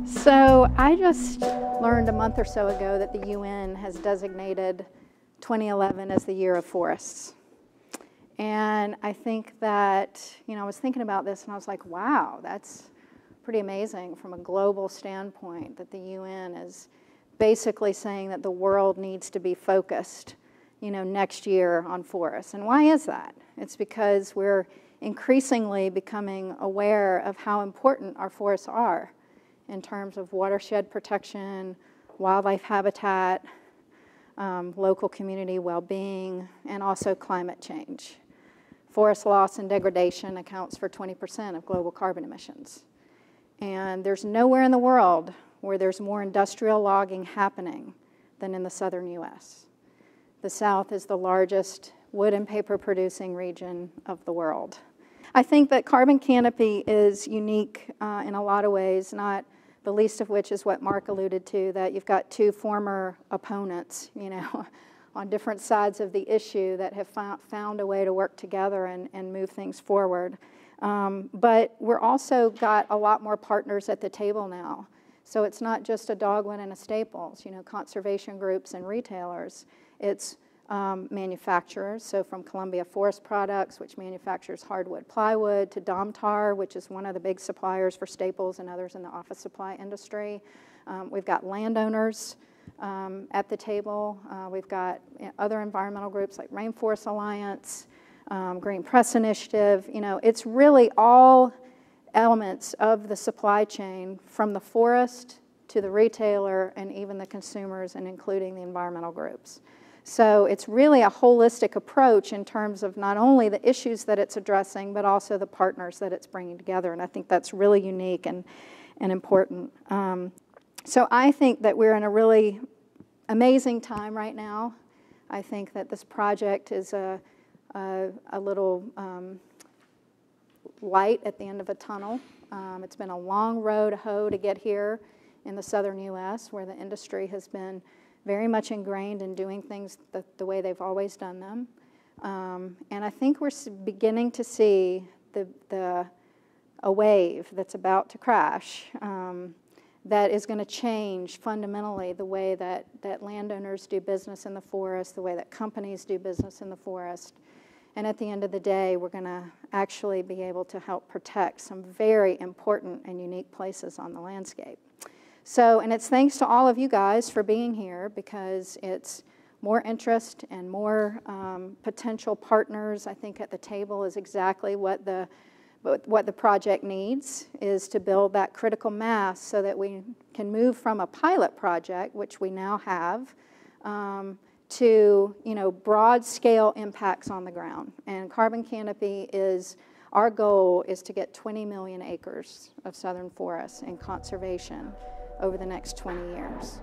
So I just learned a month or so ago that the UN has designated 2011 as the Year of Forests. And I think that, I was thinking about this and I was like, wow, that's pretty amazing from a global standpoint that the UN is basically saying that the world needs to be focused, next year on forests. And why is that? It's because we're increasingly becoming aware of how important our forests are in terms of watershed protection, wildlife habitat, local community well-being, and also climate change. Forest loss and degradation accounts for 20% of global carbon emissions. And there's nowhere in the world where there's more industrial logging happening than in the southern U.S. The South is the largest wood and paper producing region of the world. I think that Carbon Canopy is unique in a lot of ways, not the least of which is what Mark alluded to, that you've got two former opponents, on different sides of the issue that have found a way to work together and move things forward. But we're also got a lot more partners at the table now. So it's not just a Dogwood and a Staples, conservation groups and retailers. It's manufacturers, so from Columbia Forest Products, which manufactures hardwood plywood, to Domtar, which is one of the big suppliers for Staples and others in the office supply industry. We've got landowners at the table. We've got other environmental groups like Rainforest Alliance, Green Press Initiative. It's really all elements of the supply chain from the forest to the retailer and even the consumers, and including the environmental groups. So it's really a holistic approach in terms of not only the issues that it's addressing, but also the partners that it's bringing together. And I think that's really unique and important. So I think that we're in a really amazing time right now. I think that this project is a little light at the end of a tunnel. It's been a long road to hoe to get here in the southern U.S., where the industry has been very much ingrained in doing things the way they've always done them. And I think we're beginning to see a wave that's about to crash that is going to change fundamentally the way that landowners do business in the forest, the way that companies do business in the forest. And at the end of the day, we're going to actually be able to help protect some very important and unique places on the landscape. So, and it's thanks to all of you guys for being here, because it's more interest and more potential partners, I think, at the table is exactly what the project needs, is to build that critical mass so that we can move from a pilot project, which we now have, to broad scale impacts on the ground. And Carbon Canopy our goal is to get 20 million acres of southern forests in conservation over the next 20 years.